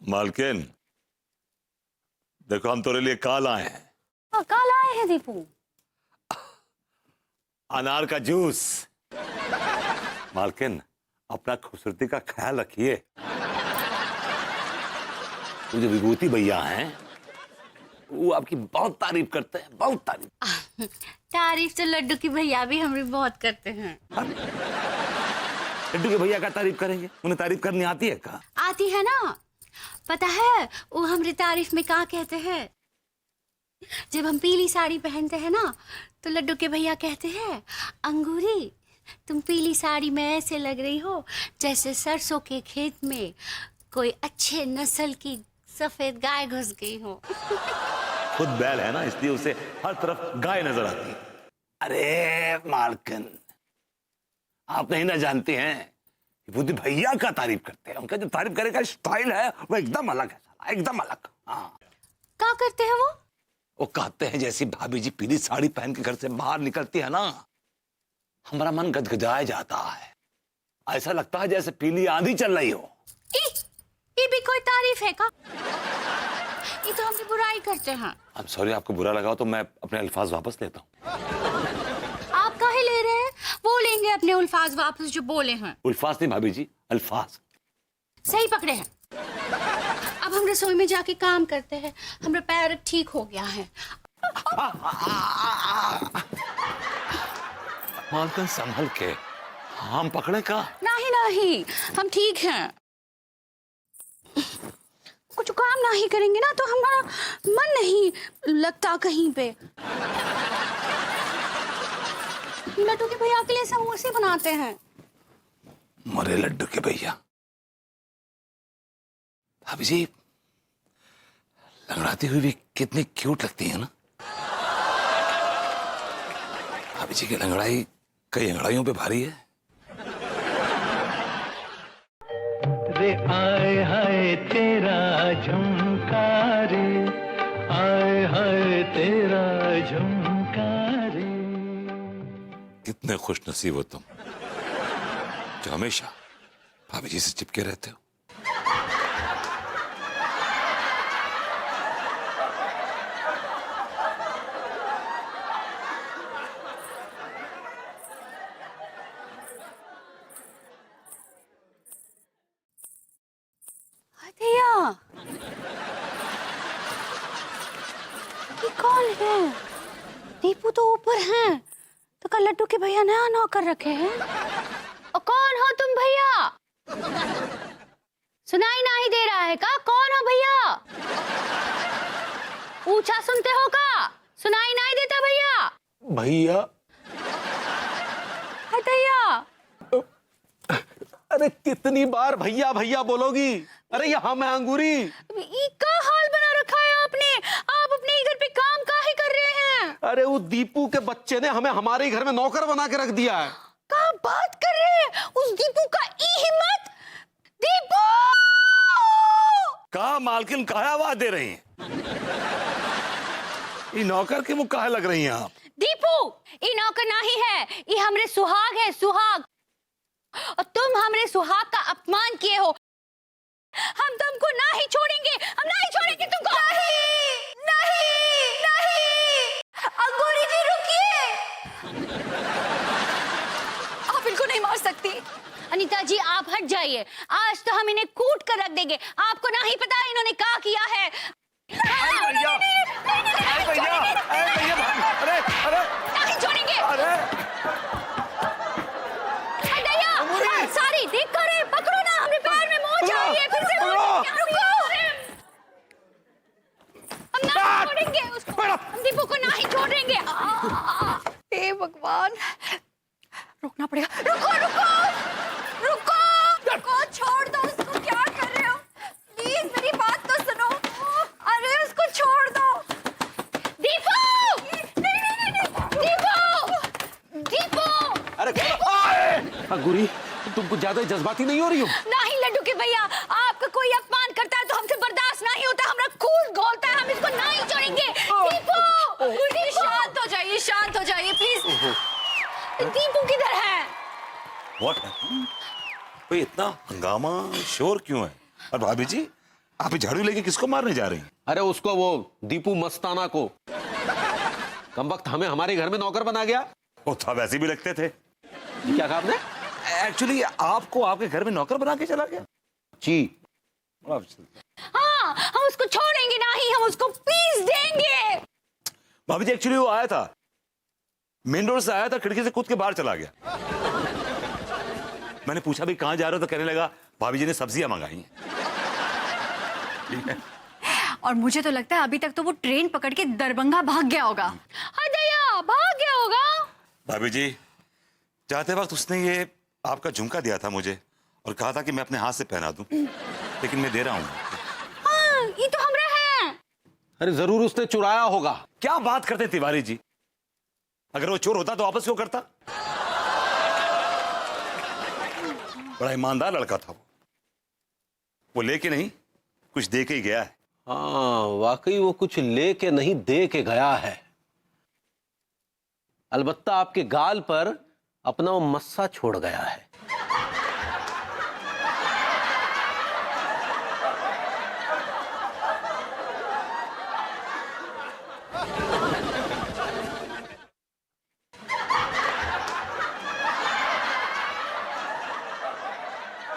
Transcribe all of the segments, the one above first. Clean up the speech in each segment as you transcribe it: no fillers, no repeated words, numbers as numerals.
मालकिन, देखो हम तेरे लिए काल आए हैं। काल आए हैं दीपू? अनार का जूस। मालकिन, अपना खूबसूरती का ख्याल रखिए। वो जो विभूति भैया हैं, वो आपकी बहुत तारीफ करते हैं, बहुत तारीफ। तारीफ तो लड्डू की भैया भी हमारी बहुत करते हैं। लड्डू के भैया का तारीफ करेंगे? उन्हें तारीफ करनी आती है क्या? आती है ना। पता है वो हमारी तारीफ में क्या कहते हैं? जब हम पीली साड़ी पहनते हैं ना, तो लड्डू के भैया कहते हैं, अंगूरी तुम पीली साड़ी में ऐसे लग रही हो जैसे सरसों के खेत में कोई अच्छे नस्ल की सफेद गाय घुस गई हो। खुद बैल है ना, इसलिए उसे हर तरफ गाय नजर आती है। अरे मालकिन, आप नहीं ना जानते हैं, विभूति भैया का तारीफ करते हैं। उनका जो तारीफ करे का स्टाइल है वो एकदम अलग है, एकदम अलग। हाँ, क्या करते हैं वो कहते हैं जैसी भाभी जी पीली साड़ी पहन के घर से बाहर निकलती है ना, हमारा मन गदगदाए जाता है। ऐसा लगता है जैसे पीली आंधी चल रही हो। ये भी कोई तारीफ है का? ये तो हमसे बुराई करते हैं। I'm sorry, आपको बुरा लगा तो मैं अपने अल्फाज वापस लेता हूँ। आप काहे ले रहे हैं? वो लेंगे अपने अल्फाज वापस जो बोले हैं। अल्फाज नहीं भाभी जी, अल्फाज। सही पकड़े हैं। अब हम रसोई में जाके काम करते हैं, हमारा पैर ठीक हो गया है। मालकिन संभल के, हम पकड़े का? नहीं नहीं, हम ठीक हैं। कुछ काम नहीं करेंगे ना तो हमारा मन नहीं लगता कहीं पे। लड्डू के भैया के लिए समोसे बनाते हैं। मरे लड्डू के भैया। भाभी जी लंगड़ाती हुई भी कितनी क्यूट लगती है ना। भाभी जी की लंगड़ाई कई अंगड़ाइयों पे भारी है। रे आए हाय तेरा झुमका रे, आए हाय तेरा झुमका रे। कितने खुश नसीब हो तुम जो हमेशा भाभी जी से चिपके रहते हो। भैया, ये कौन है? दीपू तो ऊपर हैं, तो कल लड्डू के भैया नया नौकर रखे हैं। और कौन हो तुम भैया? सुनाई नहीं दे रहा है का? कौन हो भैया? ऊंचा सुनते हो का? सुनाई नहीं देता भैया? भैया? भैया, अरे कितनी बार भैया भैया बोलोगी? अरे यहाँ मैं अंगूरी। ये क्या हाल बना रखा है आपने? आप अपने घर पे काम काहे कर रहे हैं? अरे वो दीपू के बच्चे ने हमें हमारे घर में नौकर बना के रख दिया है। क्या बात कर रहे हैं? उस दीपू का ई हिम्मत! दीपू! कहा मालकिन, कहा आवाज दे रही हैं? ये नौकर के मुंह कहा लग रही हैं आप? दीपू, ये नौकर नहीं है, ये हमरे सुहाग है, सुहाग। और तुम हमरे सुहाग का अपमान किए हो। हम तुमको नहीं छोड़ेंगे, हम नहीं छोड़ेंगे तुमको। नहीं, नहीं, नहीं। अंगूरी जी रुकिए। आप इनको नहीं मार सकती। अनीता जी आप हट जाइए, आज तो हम इन्हें कूट कर रख देंगे। आपको नहीं पता इन्होंने क्या किया है। भैया, भैया, अरे अरे नहीं छोड़ेंगे। सारी देख कर पकड़ो ना, हमें पैर में मोच आ रही है फिर से। रुको, हम नहीं छोड़ेंगे उसको, हम दीपू को नहीं छोड़ेंगे। हे भगवान, रुकना पड़ेगा। रुको रुको रुको रुको, छोड़ दो उसको। क्या कर रहे हो? प्लीज मेरी बात तो सुनो। अरे उसको छोड़ दो। दीपू! नहीं नहीं नहीं, दीपू! दीपू! अरे अंगूरी, तुम कुछ ज्यादा जज्बाती नहीं हो रही हो? नहीं लड्डू के भैया, आपका कोई अपमान करता है तो हमसे बर्दाश्त नहीं होता, हमरा खून खौलता है, हम इसको नहीं छोड़ेंगे। दीपू, शांत हो जाइए, शांत हो जाइए प्लीज। दीपू किधर है? What? कोई इतना हंगामा शोर क्यों है? और भाभी जी आप झाड़ू लेके किसको मारने जा रही हैं? अरे उसको, वो दीपू मस्ताना को। कमबख्त हमें हमारे घर में नौकर बना गया। वो तो वैसे भी लगते थे। क्या कहा आपने? एक्चुअली आपको आपके घर में नौकर बना के चला गया जी। हाँ, हम उसको छोड़ेंगे नहीं, हम उसको पीस देंगे। भाभी जी एक्चुअली वो आया था, मेन रोड से आया था, खिड़की से कूद के बाहर चला गया। मैंने पूछा भी कहां जा रहे हो, तो कहने लगा भाभी जी ने सब्जियां मंगाई हैं। और मुझे तो लगता है अभी तक तो वो ट्रेन पकड़ के दरभंगा भाग गया होगा। हाँ दया, भाग गया होगा। भाभी जी जाते वक्त उसने ये आपका झुमका दिया था मुझे और कहा था कि मैं अपने हाथ से पहना दूं, लेकिन मैं दे रहा हूं। हाँ, ये तो हमरा है। अरे जरूर उसने चुराया होगा। क्या बात करते तिवारी जी, अगर वो चोर होता तो वापस क्यों करता? बड़ा ईमानदार लड़का था वो लेके नहीं कुछ दे के ही गया है। हाँ वाकई वो कुछ लेके नहीं दे के गया है। अलबत्ता आपके गाल पर अपना वो मस्सा छोड़ गया है।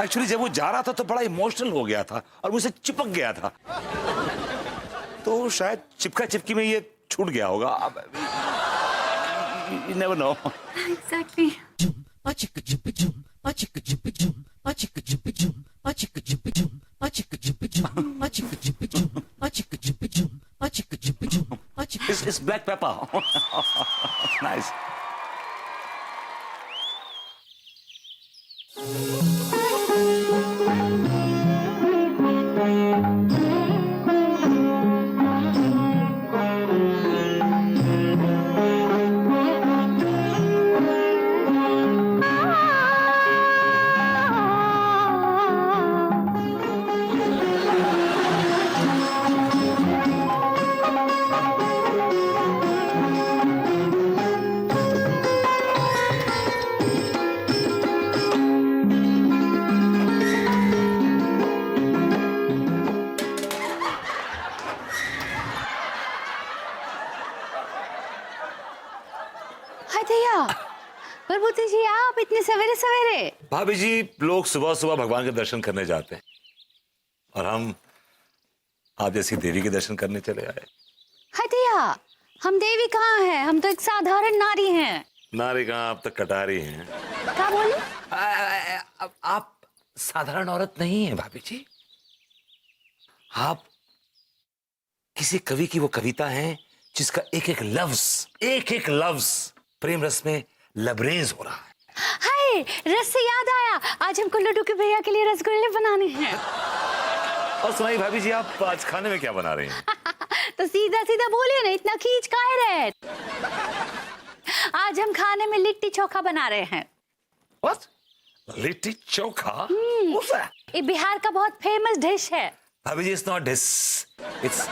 एक्चुअली जब वो जा रहा था तो बड़ा इमोशनल हो गया था और मुझसे चिपक गया था, तो शायद चिपका चिपकी में ये छूट गया होगा। अब you never know. Exactly. It's black pepper. Nice. हाय दया, प्रभुति जी आप इतने सवेरे सवेरे। भाभी जी लोग सुबह सुबह भगवान के दर्शन करने जाते हैं और हम आप जैसी देवी के दर्शन करने चले आए। हाय दया, हम देवी कहाँ हैं? हम तो एक साधारण नारी हैं। नारी कहाँ, आप तक कटारी हैं। क्या बोले? आप साधारण औरत नहीं है भाभी जी, आप किसी कवि की वो कविता है जिसका एक एक लफ्ज प्रेम रस में लबरेज हो रहा है। हाय, रस से याद आया, आज हमको लड्डू के भैया के लिए रसगुल्ले बनाने हैं। और सुनाई भाभी जी, आप आज खाने में क्या बना रहे हैं? तो सीधा सीधा बोलिए ना, इतना खींच काहे रहे? आज हम खाने में लिट्टी चोखा बना रहे हैं। What? Litti chokha? What's that? ये बिहार का बहुत फेमस डिश है। भाभी जी it's not dish, it's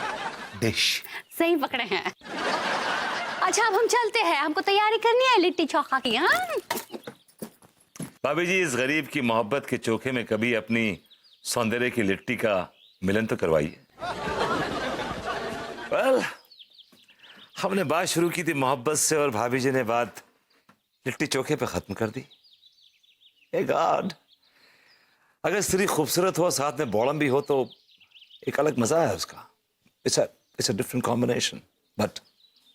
dish. सही पकड़े हैं। अच्छा अब हम चलते हैं, हमको तैयारी करनी है लिट्टी चोखा की। हाँ भाभी जी इस गरीब की मोहब्बत के चोखे में कभी अपनी सौंदर्य की लिट्टी का मिलन तो करवाइए। well, हमने बात शुरू की थी मोहब्बत से और भाभी जी ने बात लिट्टी चोखे पे खत्म कर दी। ए गॉड, अगर स्त्री खूबसूरत हो साथ में बॉडम भी हो तो एक अलग मजा है उसका। It's a different combination, but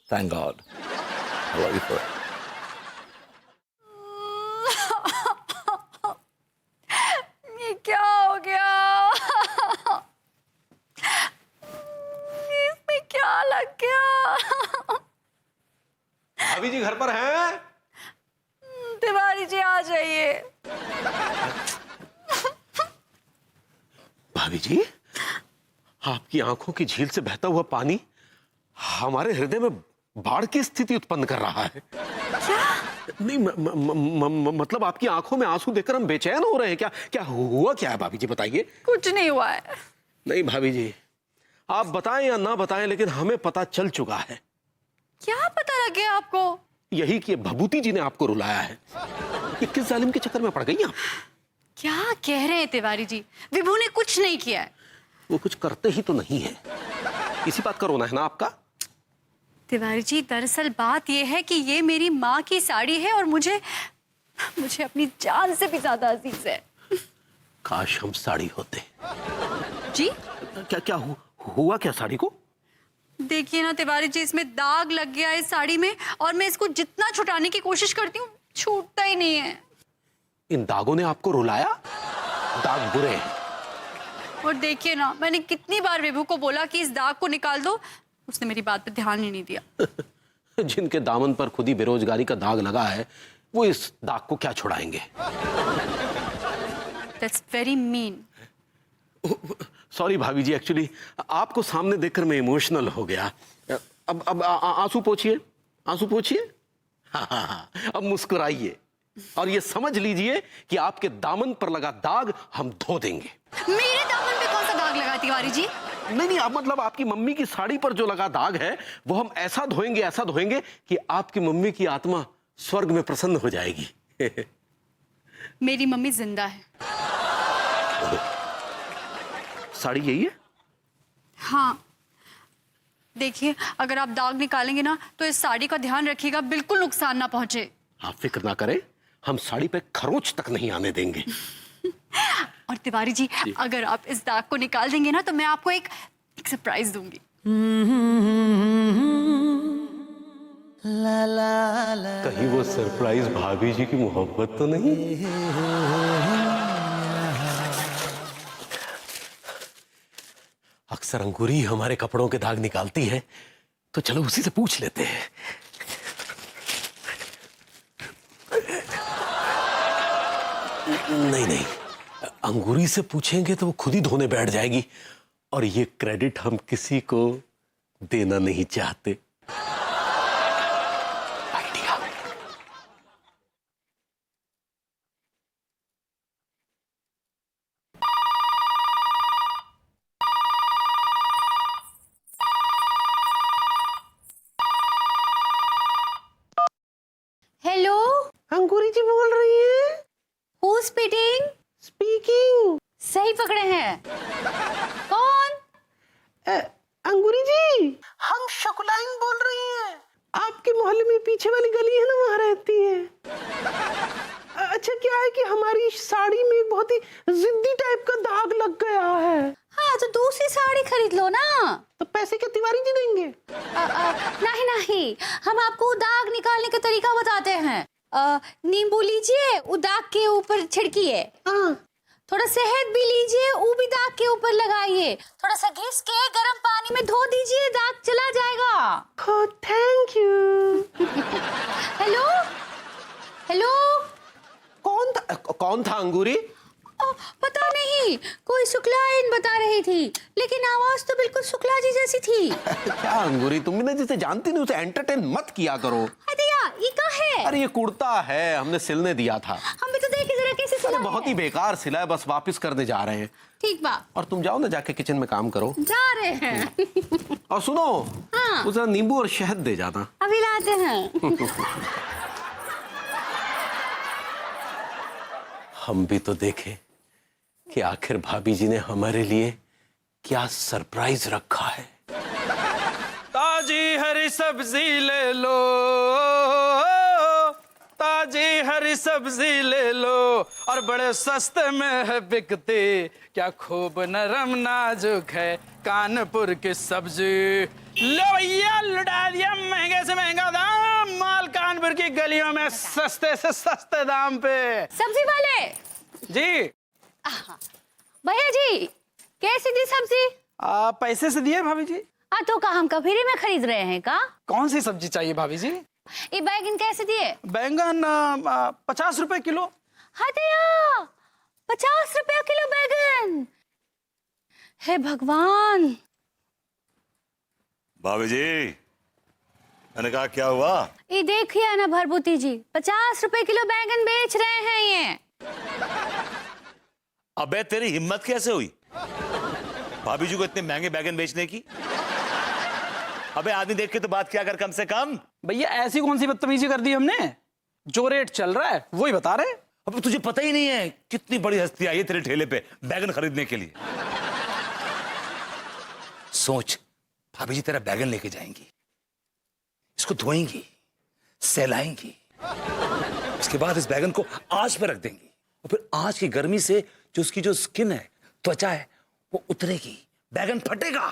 thank God. I love you for it. ये क्या हो गया? इसमें क्या लग गया? भाभी जी घर पर हैं? तिवारी जी आ जाइए। भाभी जी आपकी आंखों की झील से बहता हुआ पानी हमारे हृदय में बाढ़ की स्थिति उत्पन्न कर रहा है। क्या? नहीं मतलब आपकी आंखों में आंसू देखकर हम बेचैन हो रहे हैं। क्या क्या हुआ क्या है भाभी जी बताइए। कुछ नहीं हुआ है। नहीं भाभी जी आप बताएं या ना बताएं लेकिन हमें पता चल चुका है। क्या पता लग गया आपको? यही कि भभूति जी ने आपको रुलाया है। ये किस जालिम के चक्कर में पड़ गई आप? क्या कह रहे हैं तिवारी जी? विभू ने कुछ नहीं किया है। वो कुछ करते ही तो नहीं है। इसी बात का रोना है ना आपका? तिवारी जी, दरअसल बात यह है कि ये मेरी माँ की साड़ी है और मुझे अपनी जान से भी ज्यादा अजीज है। काश हम साड़ी होते। जी क्या क्या हुआ क्या साड़ी को? देखिए ना तिवारी जी, इसमें दाग लग गया है इस साड़ी में, और मैं इसको जितना छुटाने की कोशिश करती हूँ छूटता ही नहीं है। इन दागों ने आपको रुलाया? दाग बुरे हैं। और देखिए ना, मैंने कितनी बार विभू को बोला कि इस दाग को निकाल दो, उसने मेरी बात पे ध्यान ही नहीं दिया। जिनके दामन पर खुद ही बेरोजगारी का दाग लगा है, वो इस दाग को क्या छुड़ाएंगे? That's very mean. सॉरी भाभी जी, एक्चुअली आपको सामने देखकर मैं इमोशनल हो गया। अब आंसू पोंछिए, आंसू पोंछिए। हाँ, अब मुस्कुराइए और ये समझ लीजिए कि आपके दामन पर लगा दाग हम धो देंगे। मेरे दामन पे कौन सा दाग लगा तिवारी जी? नहीं, अब मतलब आपकी मम्मी की साड़ी पर जो लगा दाग है वो हम ऐसा धोएंगे कि आपकी मम्मी की आत्मा स्वर्ग में प्रसन्न हो जाएगी। मेरी मम्मी जिंदा है। साड़ी यही है? हाँ, देखिए, अगर आप दाग निकालेंगे ना तो इस साड़ी का ध्यान रखिएगा, बिल्कुल नुकसान ना पहुंचे। आप फिक्र ना करें, हम साड़ी पे खरोंच तक नहीं आने देंगे। और तिवारी जी, अगर आप इस दाग को निकाल देंगे ना तो मैं आपको एक सरप्राइज दूंगी। कहीं वो सरप्राइज भाभी जी की मोहब्बत तो नहीं? अक्सर अंगूरी हमारे कपड़ों के दाग निकालती है, तो चलो उसी से पूछ लेते हैं। नहीं, अंगूरी से पूछेंगे तो वो खुद ही धोने बैठ जाएगी, और ये क्रेडिट हम किसी को देना नहीं चाहते। आइडिया। हेलो, अंगूरी जी बोल रही हैं? Who speaking? स्पीकिंग। सही पकड़े हैं। कौन? अंगूरी जी, हम शकुलाइन बोल रही हैं। आपके मोहल्ले में पीछे वाली गली है ना, वहाँ रहती है। अच्छा, क्या है कि हमारी साड़ी में एक बहुत ही जिद्दी टाइप का दाग लग गया है। हाँ, तो दूसरी साड़ी खरीद लो ना। तो पैसे क्या तिवारी जी देंगे? नहीं, हम आपको दाग निकालने का तरीका बताते हैं। नींबू लीजिए, वो दाग के ऊपर छिड़किए। थोड़ा शहद भी लीजिए, वो भी दाग के ऊपर लगाइए। थोड़ा सा घिस के गर्म पानी में धो दीजिए, दाग चला जाएगा। Thank you. हेलो हेलो, कौन था अंगूरी? पता नहीं, कोई शुक्लाइन बता रही थी, लेकिन आवाज तो बिल्कुल शुक्ला जी जैसी थी। क्या अंगूरी, तुम भी ना जिसे जानती नहीं उसे एंटरटेन मत किया करो। ये क्या है? अरे ये कुर्ता है, हमने सिलने दिया था। हम भी तो देखे जरा कैसे सिला है। बहुत ही बेकार सिला है, बस वापस करने जा रहे हैं। ठीक बा। और तुम जाओ ना, जाके किचन में काम करो। जा रहे हैं। और सुनो, हाँ। उसे नींबू और शहद दे जाना। अभी लाते हैं। हम भी तो देखें कि आखिर भाभी जी ने हमारे लिए क्या सरप्राइज रखा है। ताजी हरी सब्जी ले लो, ताजी हरी सब्जी ले लो, और बड़े सस्ते में है बिकती, क्या खूब नरम नाजुक है कानपुर की सब्जी। लो भैया, लुटा दिया महंगे से महंगा दाम, माल कानपुर की गलियों में सस्ते से सस्ते दाम पे। सब्जी वाले जी। भैया जी, कैसी दी सब्जी? पैसे से दिए भाभी जी। तो का हम कफीरी में खरीद रहे हैं का? कौन सी सब्जी चाहिए भाभी जी? ये बैगन कैसे दिए? बैंगन 50 रुपए किलो। हाँ दिया, 50 रुपया किलो बैगन। हे भगवान। भाभी जी, मैंने कहा क्या हुआ? ये देखिए ना भरभूति जी, 50 रुपए किलो बैगन बेच रहे हैं ये। अबे तेरी हिम्मत कैसे हुई भाभी जी को इतने महंगे बैगन बेचने की? अबे आदमी देख के तो बात किया कर कम से कम। भैया ऐसी कौन सी बदतमीजी कर दी हमने? जो रेट चल रहा है वही बता रहे। अब तुझे पता ही नहीं है कितनी बड़ी हस्ती आई है तेरे ठेले पे बैगन खरीदने के लिए। सोच, भाभी जी तेरा बैगन लेके जाएंगी, इसको धोएंगी, सहलाएंगी, उसके बाद इस बैगन को आंच पे रख देंगी और फिर आंच की गर्मी से जो उसकी जो स्किन है, त्वचा है, वो उतरेगी, बैगन फटेगा,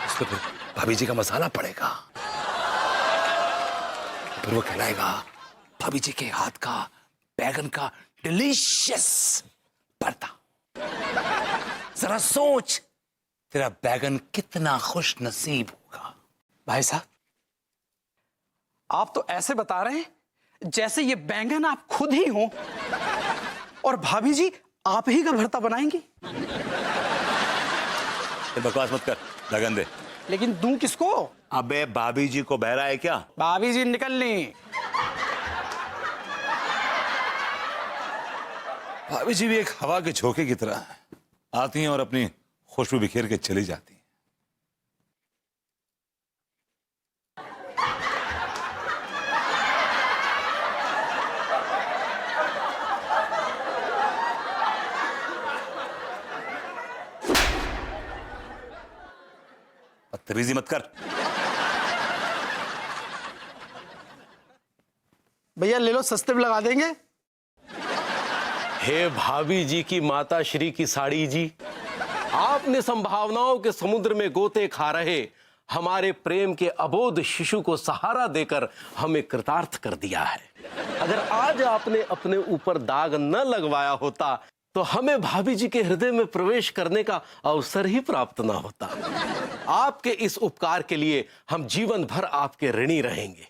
उस पर फिर भाभी जी का मसाला पड़ेगा, फिर वो खिलाएगा भाभी जी के हाथ का बैगन का डिलीशियस भरता। जरा सोच, तेरा बैगन कितना खुश नसीब होगा। भाई साहब, आप तो ऐसे बता रहे हैं जैसे ये बैंगन आप खुद ही हो और भाभी जी आप ही का भरता बनाएंगी। बकवास मत कर, बैगन दे। लेकिन दूं किसको? अबे भाभी जी को बहरा है क्या? भाभी जी निकलनी। भाभी जी भी एक हवा के झोंके की तरह है, आती हैं और अपनी खुशबू बिखेर के चली जाती हैं। बदतमीजी मत कर। भैया ले लो, सस्ते में लगा देंगे। हे भाभी जी की माता श्री की साड़ी जी, आपने संभावनाओं के समुद्र में गोते खा रहे हमारे प्रेम के अबोध शिशु को सहारा देकर हमें कृतार्थ कर दिया है। अगर आज आपने अपने ऊपर दाग न लगवाया होता तो हमें भाभी जी के हृदय में प्रवेश करने का अवसर ही प्राप्त न होता। आपके इस उपकार के लिए हम जीवन भर आपके ऋणी रहेंगे,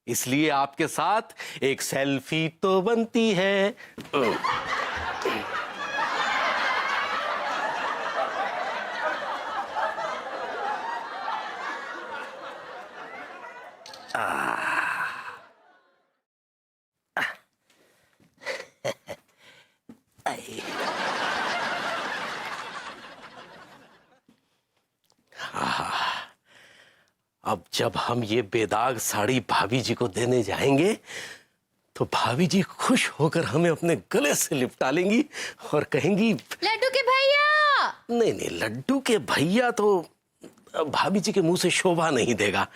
इसलिए आपके साथ एक सेल्फी तो बनती है। अब जब हम ये बेदाग साड़ी भाभी जी को देने जाएंगे तो भाभी जी खुश होकर हमें अपने गले से लिपटा लेंगी और कहेंगी, लड्डू के भैया। नहीं नहीं, लड्डू के भैया तो भाभी जी के मुंह से शोभा नहीं देगा।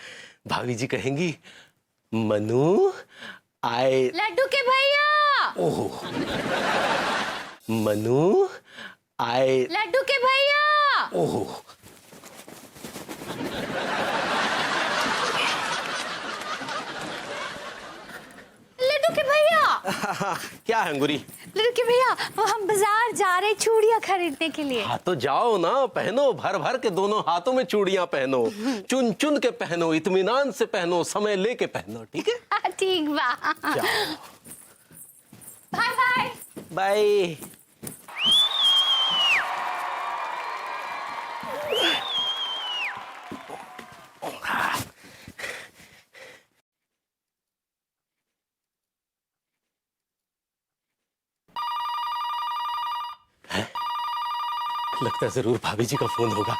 भाभी जी कहेंगी, मनु आए। लड्डू के भैया। ओह, मनु आए। लड्डू के भैया। ओह, लड्डू के भैया। क्या है अंगूरी? लड्डू के भैया, वो हम बाजार जा रहे चूड़ियां खरीदने के लिए। हाँ तो जाओ ना, पहनो, भर भर के दोनों हाथों में चूड़ियां पहनो, चुन चुन के पहनो, इत्मीनान से पहनो, समय लेके पहनो, ठीक है? ठीक बा। जाओ। Bye bye. बाय। लगता है जरूर भाभी जी का फोन होगा।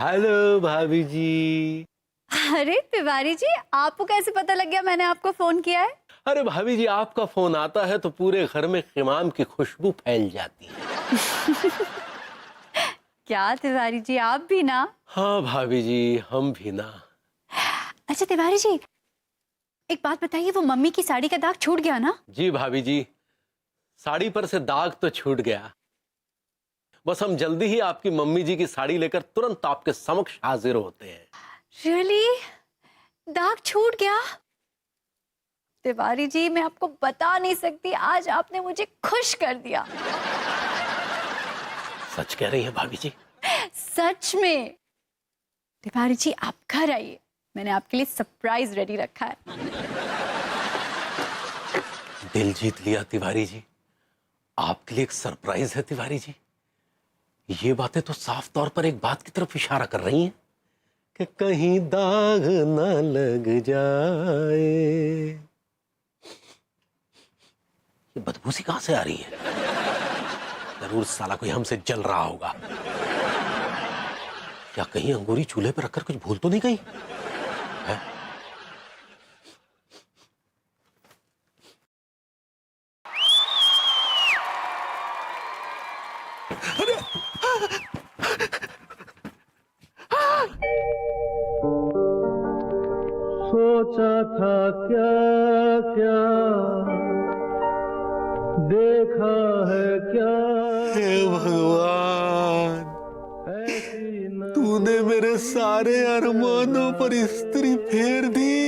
हेलो भाभी जी। अरे तिवारी जी, आपको कैसे पता लग गया मैंने आपको फोन किया है? अरे भाभी जी, आपका फोन आता है तो पूरे घर में क़िमाम की खुशबू फैल जाती है। क्या तिवारी जी, आप भी ना? हाँ भाभी जी, हम भी ना। अच्छा तिवारी जी, एक बात बताइए, वो मम्मी की साड़ी का दाग छूट गया ना? जी भाभी जी, साड़ी पर से दाग तो छूट गया, बस हम जल्दी ही आपकी मम्मी जी की साड़ी लेकर तुरंत आपके समक्ष हाजिर होते हैं। रियली? दाग छूट गया? तिवारी जी, मैं आपको बता नहीं सकती, आज आपने मुझे खुश कर दिया। सच कह रही है भाभी जी? सच में। तिवारी जी, आप घर आइए, मैंने आपके लिए सरप्राइज रेडी रखा है। दिल जीत लिया तिवारी जी, आपके लिए एक सरप्राइज है तिवारी जी। ये बातें तो साफ तौर पर एक बात की तरफ इशारा कर रही हैं कि कहीं दाग न लग जाए। ये बदबू सी कहां से आ रही है? जरूर साला कोई हमसे जल रहा होगा। क्या कहीं अंगूरी चूल्हे पर रखकर कुछ भूल तो नहीं गई है? सोचा था क्या क्या देखा है क्या हे भगवान, ऐसी न तूने मेरे सारे अरमानों पर स्त्री फेर दी।